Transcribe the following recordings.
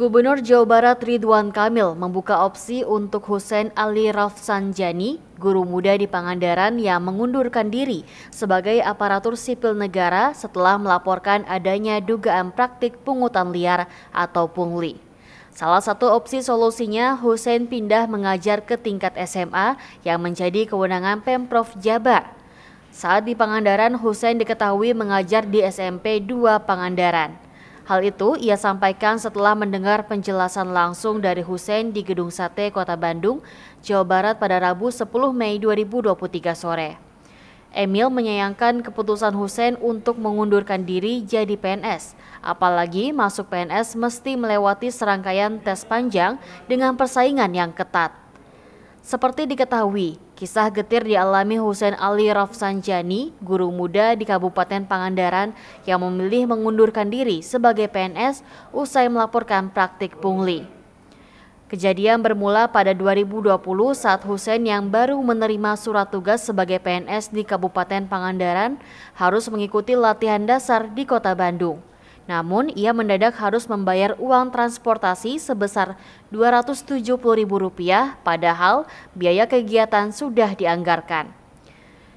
Gubernur Jawa Barat Ridwan Kamil membuka opsi untuk Hussein Ali Rafsanjani, guru muda di Pangandaran yang mengundurkan diri sebagai aparatur sipil negara setelah melaporkan adanya dugaan praktik pungutan liar atau pungli. Salah satu opsi solusinya, Hussein pindah mengajar ke tingkat SMA yang menjadi kewenangan Pemprov Jabar. Saat di Pangandaran, Hussein diketahui mengajar di SMP 2 Pangandaran. Hal itu ia sampaikan setelah mendengar penjelasan langsung dari Hussein di Gedung Sate Kota Bandung, Jawa Barat pada Rabu 10 Mei 2023 sore. Emil menyayangkan keputusan Hussein untuk mengundurkan diri jadi PNS, apalagi masuk PNS mesti melewati serangkaian tes panjang dengan persaingan yang ketat. Seperti diketahui, kisah getir dialami Hussein Ali Rafsanjani, guru muda di Kabupaten Pangandaran yang memilih mengundurkan diri sebagai PNS usai melaporkan praktik pungli. Kejadian bermula pada 2020 saat Hussein yang baru menerima surat tugas sebagai PNS di Kabupaten Pangandaran harus mengikuti latihan dasar di Kota Bandung. Namun, ia mendadak harus membayar uang transportasi sebesar Rp270.000 padahal biaya kegiatan sudah dianggarkan.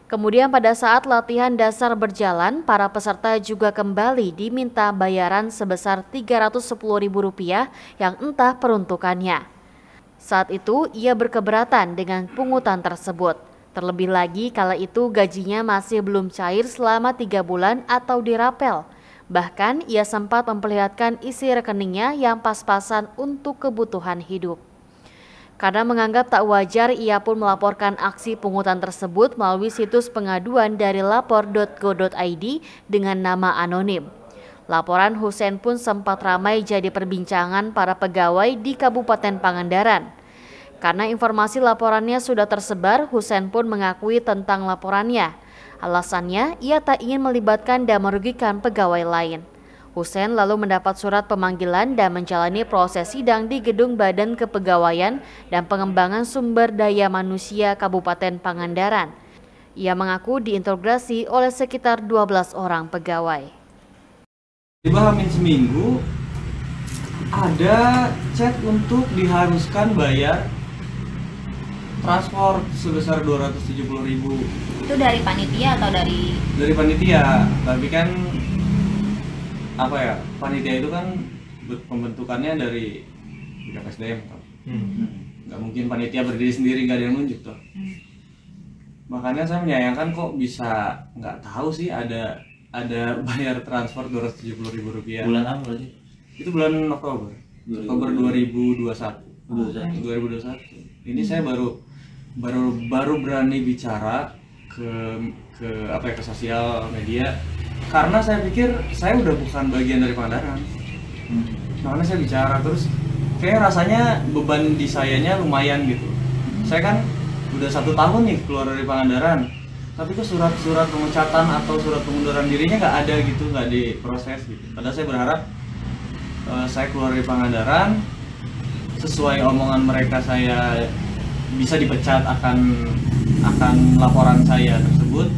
Kemudian pada saat latihan dasar berjalan, para peserta juga kembali diminta bayaran sebesar Rp310.000 yang entah peruntukannya. Saat itu, ia berkeberatan dengan pungutan tersebut. Terlebih lagi kala itu gajinya masih belum cair selama 3 bulan atau dirapel. Bahkan ia sempat memperlihatkan isi rekeningnya yang pas-pasan untuk kebutuhan hidup. Karena menganggap tak wajar, ia pun melaporkan aksi pungutan tersebut melalui situs pengaduan dari lapor.go.id dengan nama anonim. Laporan Hussein pun sempat ramai jadi perbincangan para pegawai di Kabupaten Pangandaran. Karena informasi laporannya sudah tersebar, Hussein pun mengakui tentang laporannya. Alasannya, ia tak ingin melibatkan dan merugikan pegawai lain. Hussein lalu mendapat surat pemanggilan dan menjalani proses sidang di Gedung Badan Kepegawaian dan Pengembangan Sumber Daya Manusia Kabupaten Pangandaran. Ia mengaku diinterogasi oleh sekitar 12 orang pegawai. Tiba hamin seminggu, ada chat untuk diharuskan bayar transport sebesar Rp270.000. Itu dari panitia atau dari panitia, tapi kan apa ya, panitia itu kan pembentukannya dari BKPSDM toh. Nggak mungkin panitia berdiri sendiri nggak ada yang nunjuk toh. Makanya saya menyayangkan kok bisa nggak tahu sih ada bayar transport Rp270.000. Bulan apa berarti? Itu bulan Oktober 2021. Ini saya baru berani bicara ke sosial media karena saya pikir saya udah bukan bagian dari Pangandaran. Makanya saya bicara terus kayak rasanya beban di sayanya lumayan gitu. Saya kan udah 1 tahun nih keluar dari Pangandaran, tapi kok surat pemecatan atau surat pengunduran dirinya nggak ada gitu, nggak diproses gitu. Padahal saya berharap saya keluar dari Pangandaran sesuai omongan mereka, saya bisa dipecat akan laporan saya tersebut.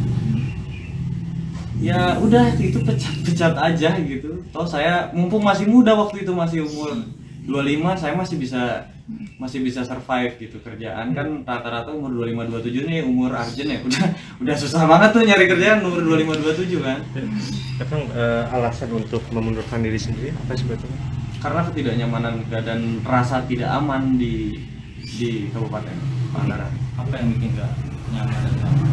Ya udah, itu pecat aja gitu. Toh saya mumpung masih muda, waktu itu masih umur 25, saya masih bisa survive gitu. Kerjaan kan rata-rata umur 25-27 nih umur Arjen ya. Udah susah banget tuh nyari kerjaan umur 25-27 kan. Sekarang alasan untuk memundurkan diri sendiri apa sebetulnya? Karena ketidaknyamanan dan rasa tidak aman di Kabupaten Pangandaran. Apa yang bikin nggak nyaman dan aman?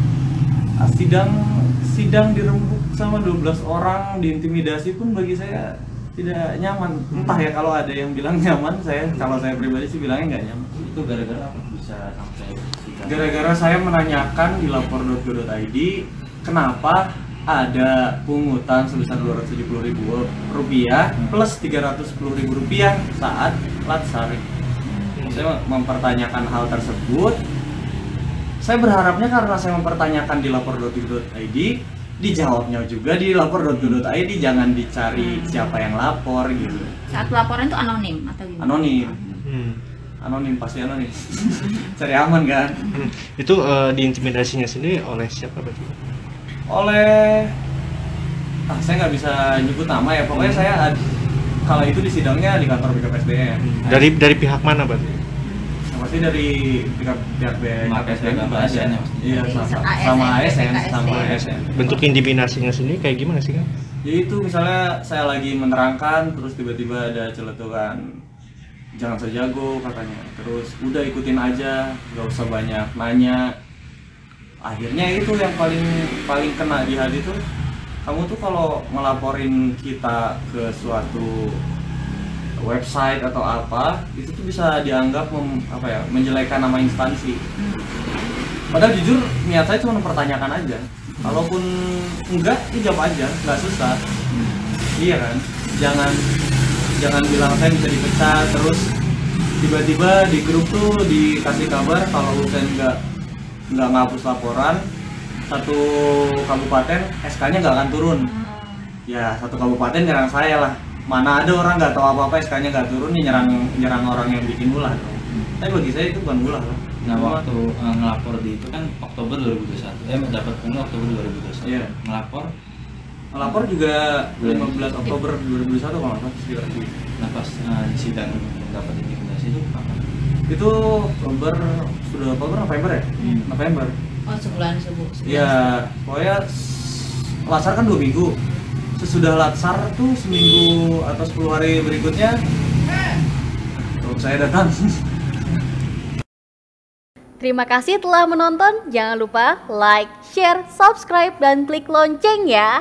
Sidang dirembuk sama 12 orang, diintimidasi pun bagi saya tidak nyaman. Entah ya, kalau ada yang bilang nyaman, kalau saya pribadi sih bilangnya nggak nyaman. Itu gara-gara apa bisa sampai sidang? Gara-gara saya menanyakan di lapor.go.id kenapa ada pungutan sebesar Rp270.000 plus Rp310.000 saat latsar. Saya mempertanyakan hal tersebut. Saya berharapnya karena saya mempertanyakan di lapor.go.id, dijawabnya juga di lapor.go.id, jangan dicari siapa yang lapor gitu. saat laporan itu anonim atau gimana? Anonim. Anonim, pasti anonim. Cari aman kan. Itu diintimidasinya sendiri oleh siapa berarti? Oleh saya nggak bisa nyebut nama ya, pokoknya saya kalau itu di sidangnya di kantor BKPSDM. Dari pihak mana berarti? Pasti dari pihak BKPSDM juga ada. ASN ya, Iya, ASN, sama ASN, BKSDM. sama ASN. Bentuk intimidasinya sendiri kayak gimana sih kan? Ya itu misalnya saya lagi menerangkan terus tiba-tiba ada celetukan jangan sejago katanya, terus udah ikutin aja, nggak usah banyak nanya. Akhirnya itu yang paling kena di hati tuh, kamu tuh kalau ngelaporin kita ke suatu website atau apa, itu tuh bisa dianggap menjelekkan nama instansi. Padahal jujur niat saya cuma mempertanyakan aja. Kalaupun enggak, ya jawab aja, nggak susah. Iya kan? Jangan bilang saya bisa dipecat, terus tiba-tiba di grup tuh dikasih kabar kalau Husein nggak ngapus laporan, satu kabupaten SK-nya nggak akan turun. Ya satu kabupaten nyerang saya lah. Mana ada orang nggak tahu apa-apa SK-nya nggak turun, nih nyerang orang yang bikin ulah dong. Tapi bagi saya itu bukan ulah lah. Nah waktu ngelapor di itu kan Oktober 2021, dapat ini Oktober 2021. Iya. Ngelapor juga 15 Oktober 2021 kalau nggak salah sekitar itu. Nah pas di sidang dapat intimidasi itu kapan? Itu Oktober November ya? November. Oh sebulan. Iya, pokoknya latsar kan 2 minggu. Sesudah latsar tuh seminggu atau 10 hari berikutnya saya datang. Terima kasih telah menonton. Jangan lupa like, share, subscribe, dan klik lonceng ya.